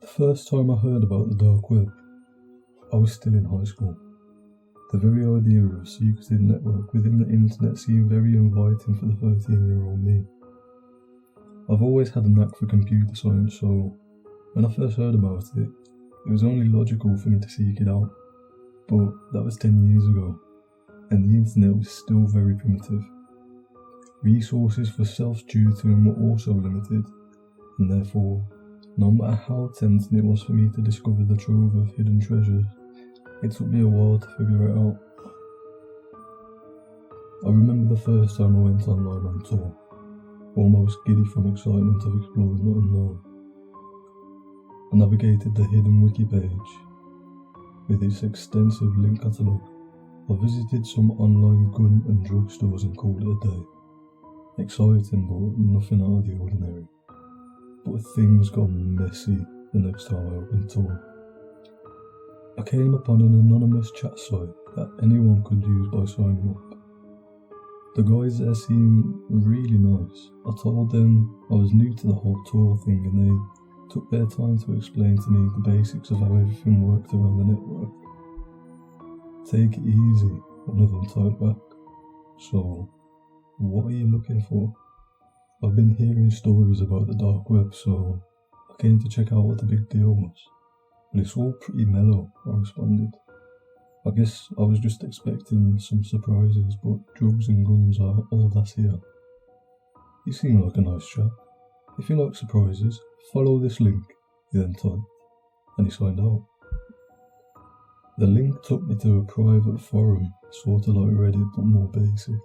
The first time I heard about the dark web, I was still in high school. The very idea of a secretive network within the internet seemed very inviting for the 13-year-old me. I've always had a knack for computer science, so when I first heard about it, it was only logical for me to seek it out. But that was 10 years ago, and the internet was still very primitive. Resources for self-tutoring were also limited, and therefore, no matter how tempting it was for me to discover the trove of hidden treasures, it took me a while to figure it out. I remember the first time I went online on tour, almost giddy from excitement of exploring the unknown. I navigated the hidden wiki page. With its extensive link catalogue, I visited some online gun and drug stores and called it a day. Exciting, but nothing out of the ordinary. But things got messy the next time I opened Tor. I came upon an anonymous chat site that anyone could use by signing up. The guys there seemed really nice. I told them I was new to the whole Tor thing, and they took their time to explain to me the basics of how everything worked around the network. "Take it easy," one of them typed back. "So, what are you looking for?" "I've been hearing stories about the dark web, so I came to check out what the big deal was. But it's all pretty mellow," I responded. "I guess I was just expecting some surprises, but drugs and guns are all that's here." "You seem like a nice chap. If you like surprises, follow this link," he then typed, and he signed out. The link took me to a private forum, sort of like Reddit but more basic.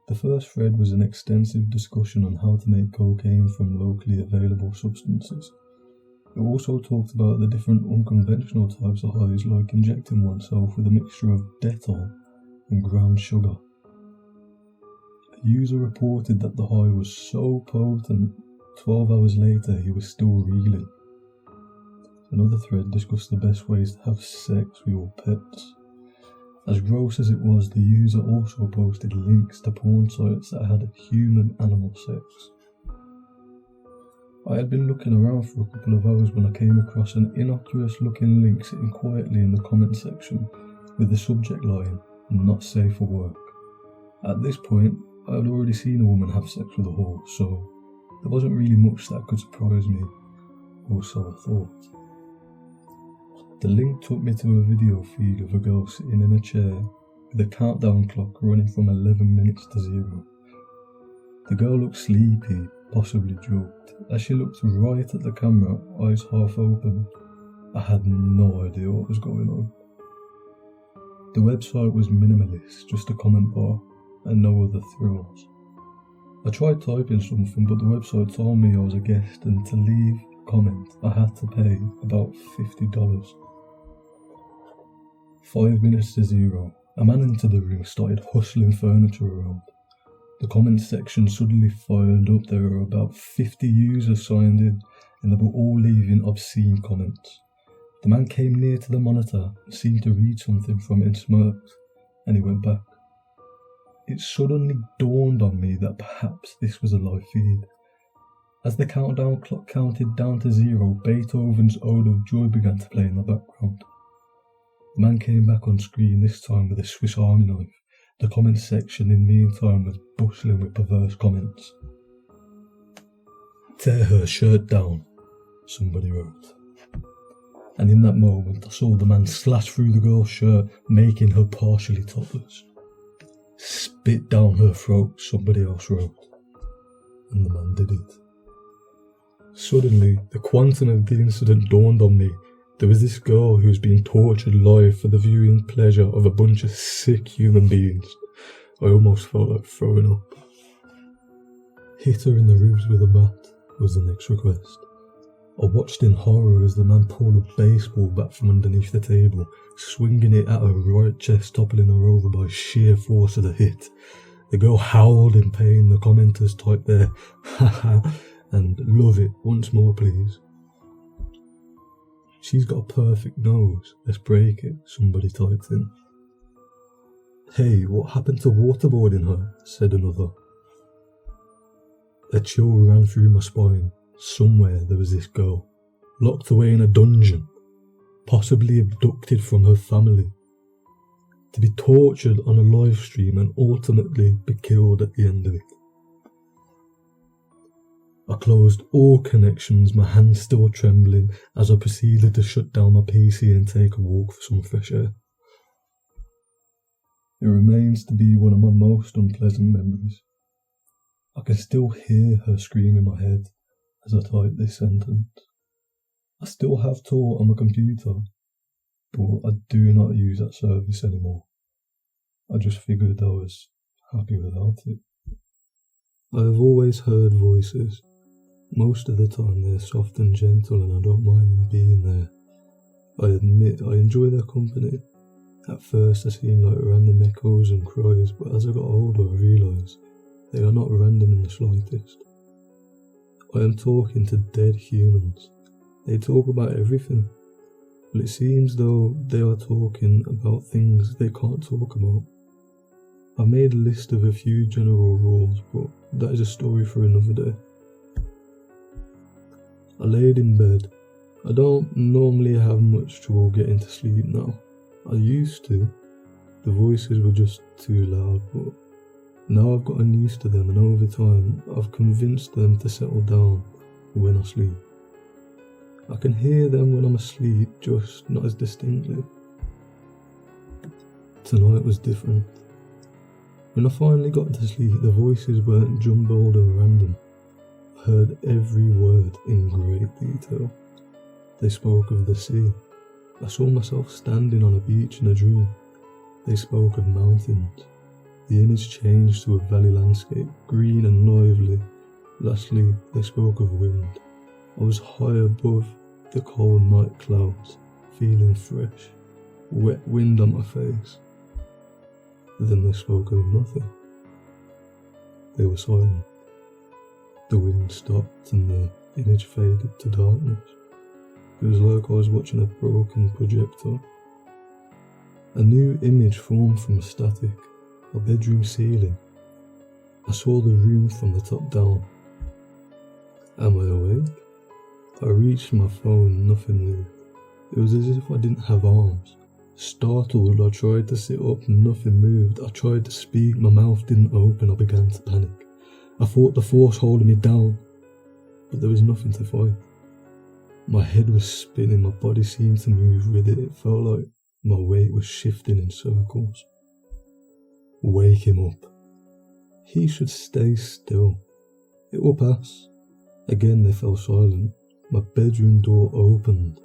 The first thread was an extensive discussion on how to make cocaine from locally available substances. It also talked about the different unconventional types of highs, like injecting oneself with a mixture of Dettol and ground sugar. A user reported that the high was so potent, 12 hours later he was still reeling. Another thread discussed the best ways to have sex with your pets. As gross as it was, the user also posted links to porn sites that had human-animal sex. I had been looking around for a couple of hours when I came across an innocuous-looking link sitting quietly in the comment section with the subject line, "Not safe for work." At this point, I had already seen a woman have sex with a whore, so there wasn't really much that could surprise me, or so I thought. The link took me to a video feed of a girl sitting in a chair with a countdown clock running from 11 minutes to 0. The girl looked sleepy, possibly drugged. As she looked right at the camera, eyes half open, I had no idea what was going on. The website was minimalist, just a comment bar, and no other thrills. I tried typing something, but the website told me I was a guest, and to leave a comment I had to pay about $50. 5 minutes to 0, a man entered the room, started hustling furniture around. The comment section suddenly fired up. There were about 50 users signed in, and they were all leaving obscene comments. The man came near to the monitor, seemed to read something from it and smirked, and he went back. It suddenly dawned on me that perhaps this was a live feed. As the countdown clock counted down to 0, Beethoven's Ode of Joy began to play in the background. The man came back on screen, this time with a Swiss Army knife. The comments section in the meantime was bustling with perverse comments. "Tear her shirt down," somebody wrote. And in that moment I saw the man slash through the girl's shirt, making her partially topless. "Spit down her throat," somebody else wrote. And the man did it. Suddenly, the quantum of the incident dawned on me. There was this girl who was being tortured live for the viewing pleasure of a bunch of sick human beings. I almost felt like throwing up. "Hit her in the ribs with a bat," was the next request. I watched in horror as the man pulled a baseball bat from underneath the table, swinging it at her right chest, toppling her over by sheer force of the hit. The girl howled in pain. The commenters typed there, "Haha," and "Love it, once more please." "She's got a perfect nose, let's break it," somebody typed in. "Hey, what happened to waterboarding her?" said another. A chill ran through my spine. Somewhere there was this girl, locked away in a dungeon, possibly abducted from her family, to be tortured on a live stream and ultimately be killed at the end of it. I closed all connections, my hands still trembling, as I proceeded to shut down my PC and take a walk for some fresh air. It remains to be one of my most unpleasant memories. I can still hear her scream in my head as I type this sentence. I still have Tor on my computer, but I do not use that service anymore. I just figured I was happy without it. I have always heard voices. Most of the time they're soft and gentle and I don't mind them being there. I admit I enjoy their company. At first they seemed like random echoes and cries, but as I got older I realised they are not random in the slightest. I am talking to dead humans. They talk about everything, but it seems though they are talking about things they can't talk about. I've made a list of a few general rules, but that is a story for another day. I laid in bed. I don't normally have much trouble getting to sleep now. I used to. The voices were just too loud, but now I've gotten used to them, and over time I've convinced them to settle down when I sleep. I can hear them when I'm asleep, just not as distinctly. Tonight was different. When I finally got to sleep, the voices weren't jumbled and random. I heard every word in great detail. They spoke of the sea. I saw myself standing on a beach in a dream. They spoke of mountains. The image changed to a valley landscape, green and lively. Lastly, they spoke of wind. I was high above the cold night clouds, feeling fresh, wet wind on my face. Then they spoke of nothing. They were silent. The wind stopped and the image faded to darkness. It was like I was watching a broken projector. A new image formed from static, a bedroom ceiling. I saw the room from the top down. Am I awake? I reached my phone, nothing moved. It was as if I didn't have arms. Startled, I tried to sit up, nothing moved. I tried to speak, my mouth didn't open, I began to panic. I thought the force holding me down, but there was nothing to fight. My head was spinning, my body seemed to move with it. It felt like my weight was shifting in circles. Wake him up. He should stay still. It will pass. Again they fell silent. My bedroom door opened.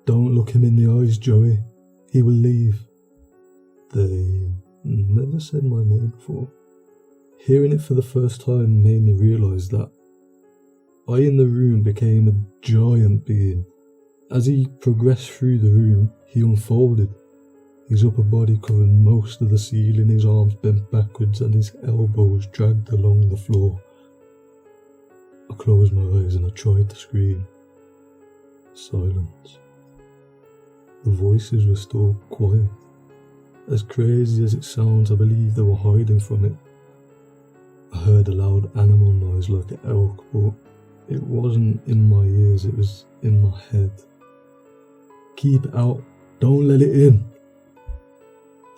Don't look him in the eyes, Joey. He will leave. They never said my name before. Hearing it for the first time made me realise that I in the room became a giant being. As he progressed through the room, he unfolded. His upper body covered most of the ceiling, his arms bent backwards and his elbows dragged along the floor. I closed my eyes and I tried to scream. Silence. The voices were still quiet. As crazy as it sounds, I believe they were hiding from it. I heard a loud animal noise like an elk, but it wasn't in my ears, it was in my head. Keep it out, don't let it in.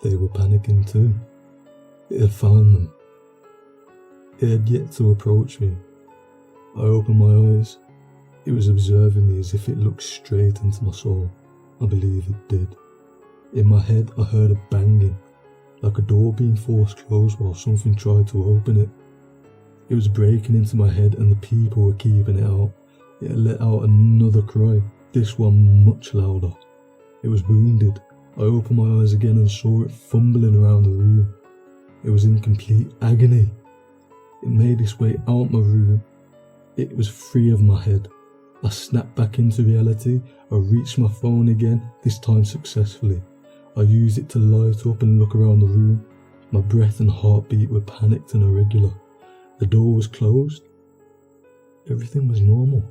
They were panicking too. It had found them. It had yet to approach me. I opened my eyes. It was observing me as if it looked straight into my soul. I believe it did. In my head I heard a banging, like a door being forced closed while something tried to open it. It was breaking into my head and the people were keeping it out. It had let out another cry, this one much louder. It was wounded. I opened my eyes again and saw it fumbling around the room. It was in complete agony. It made its way out my room. It was free of my head. I snapped back into reality. I reached my phone again, this time successfully. I used it to light up and look around the room. My breath and heartbeat were panicked and irregular. The door was closed. Everything was normal.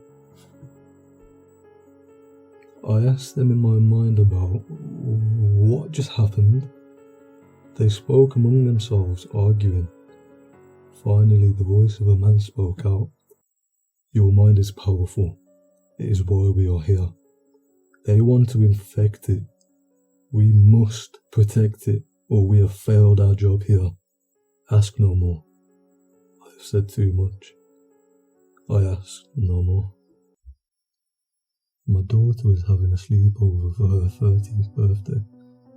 I asked them in my mind about what just happened. They spoke among themselves, arguing. Finally, the voice of a man spoke out. Your mind is powerful. It is why we are here. They want to infect it. We must protect it, or we have failed our job here. Ask no more. I have said too much. I ask no more. My daughter was having a sleepover for her 13th birthday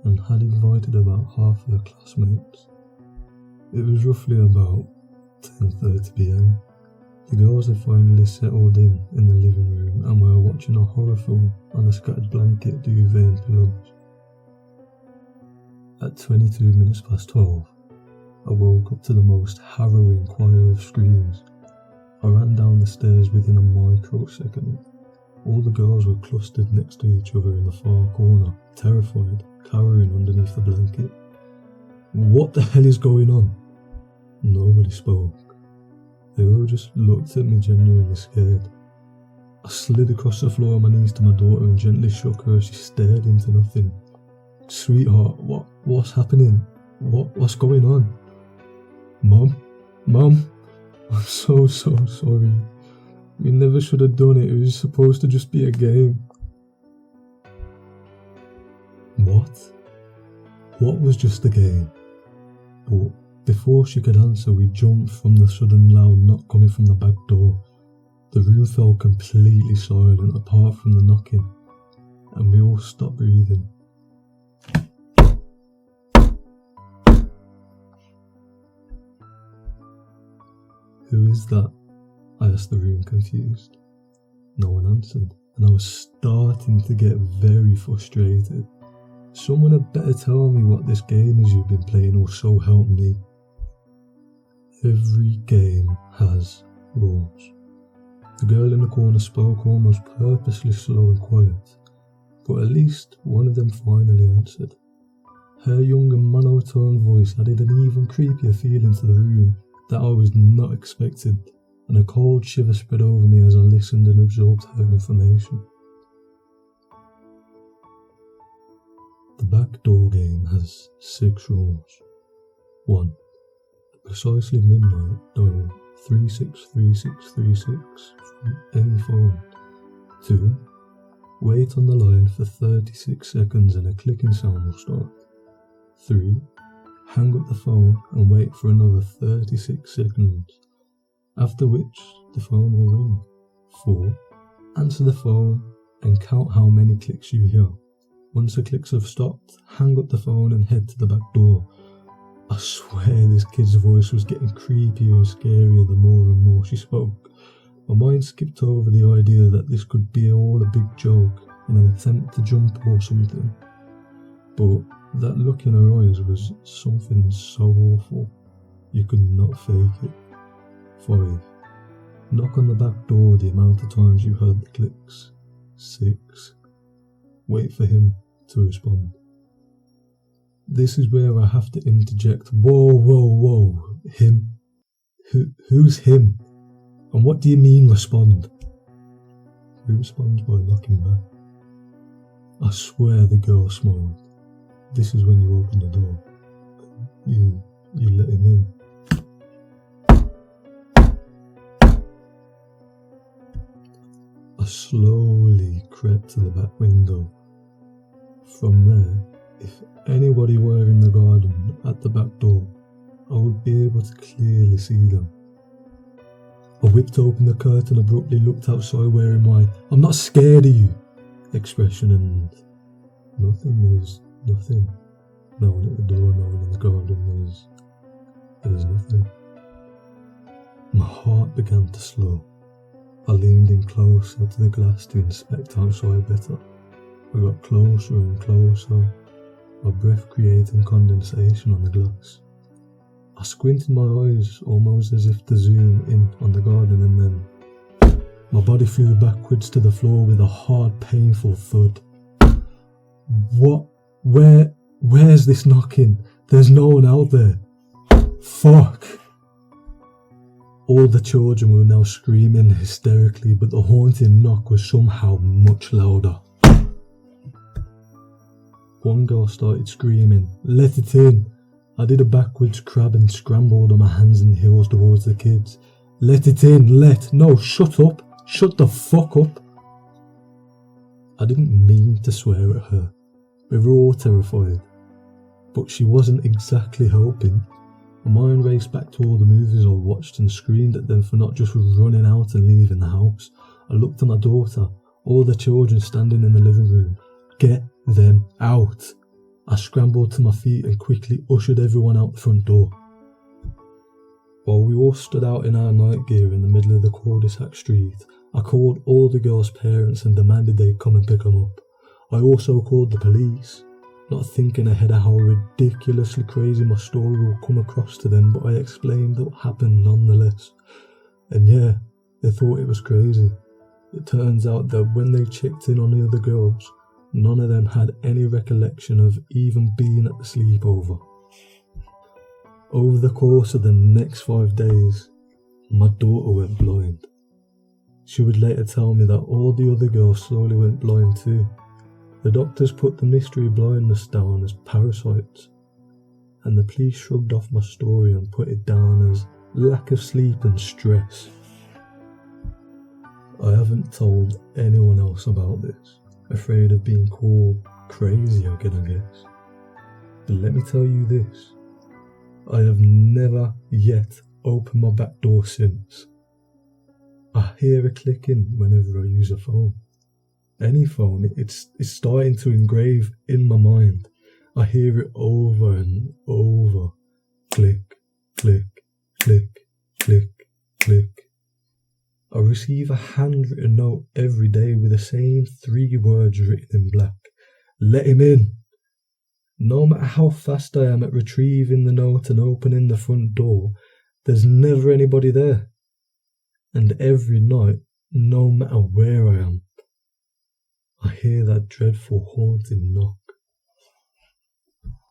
and had invited about half her classmates. It was roughly about 10:30 PM. The girls had finally settled in the living room and were watching a horror film on a scattered blanket, duvet and pillows. At 22 minutes past 12, I woke up to the most harrowing choir of screams. I ran down the stairs within a microsecond. All the girls were clustered next to each other in the far corner, terrified, cowering underneath the blanket. What the hell is going on? Nobody spoke. They all just looked at me genuinely scared. I slid across the floor on my knees to my daughter and gently shook her as she stared into nothing. Sweetheart, what's happening? What's going on? Mum, I'm so sorry. We never should have done it. It was supposed to just be a game. What was just a game? But before she could answer, we jumped from the sudden loud knock coming from the back door. The room fell completely silent apart from the knocking, and we all stopped breathing. Who is that? I asked the room, confused. No one answered, and I was starting to get very frustrated. Someone had better tell me what this game is you've been playing, or so help me. Every game has rules. The girl in the corner spoke almost purposely slow and quiet, but at least one of them finally answered. Her young and monotone voice added an even creepier feeling to the room that I was not expecting, and a cold shiver spread over me as I listened and absorbed her information. The backdoor game has 6 rules. 1. At precisely midnight, dial 363636 from any phone. 2. Wait on the line for 36 seconds and a clicking sound will start. 3. Hang up the phone and wait for another 36 seconds, after which the phone will ring. 4. Answer the phone and count how many clicks you hear. Once the clicks have stopped, hang up the phone and head to the back door. I swear this kid's voice was getting creepier and scarier the more and more she spoke. My mind skipped over the idea that this could be all a big joke in an attempt to jump or something. But that look in her eyes was something so awful. You could not fake it. 5. Knock on the back door the amount of times you heard the clicks. 6. Wait for him to respond. This is where I have to interject. Whoa. Him? Who's him? And what do you mean respond? He responds by knocking back. I swear the girl smiled. This is when you open the door. You let him in. I slowly crept to the back window. From there, if anybody were in the garden at the back door, I would be able to clearly see them. I whipped open the curtain, abruptly looked outside wearing my "I'm not scared of you" expression, and nothing was nothing. No one at the door, no one in the garden, there was nothing. My heart began to slow. I leaned in closer to the glass to inspect outside better. I got closer and closer, my breath creating condensation on the glass. I squinted my eyes almost as if to zoom in on the garden, and then my body flew backwards to the floor with a hard, painful thud. What? Where's this knocking? There's no one out there. Fuck! All the children were now screaming hysterically, but the haunting knock was somehow much louder. One girl started screaming, "Let it in!" I did a backwards crab and scrambled on my hands and heels towards the kids. "Let it in, no, shut up! Shut the fuck up!" I didn't mean to swear at her. We were all terrified, but she wasn't exactly helping. My mind raced back to all the movies I watched and screamed at them for not just running out and leaving the house. I looked at my daughter, all the children standing in the living room. Get them out! I scrambled to my feet and quickly ushered everyone out the front door. While we all stood out in our night gear in the middle of the cul-de-sac street, I called all the girls' parents and demanded they come and pick them up. I also called the police, not thinking ahead of how ridiculously crazy my story will come across to them, but I explained what happened nonetheless. And yeah, they thought it was crazy. It turns out that when they checked in on the other girls, none of them had any recollection of even being at the sleepover. Over the course of the next 5 days, my daughter went blind. She would later tell me that all the other girls slowly went blind too. The doctors put the mystery blindness down as parasites, and the police shrugged off my story and put it down as lack of sleep and stress. I haven't told anyone else about this, afraid of being called crazy again, I guess. But let me tell you this, I have never yet opened my back door since. I hear a clicking whenever I use a phone. Any phone, it's starting to engrave in my mind. I hear it over and over. Click, click, click, click, click. I receive a handwritten note every day with the same 3 words written in black. Let him in. No matter how fast I am at retrieving the note and opening the front door, there's never anybody there. And every night, no matter where I am, I hear that dreadful haunting knock.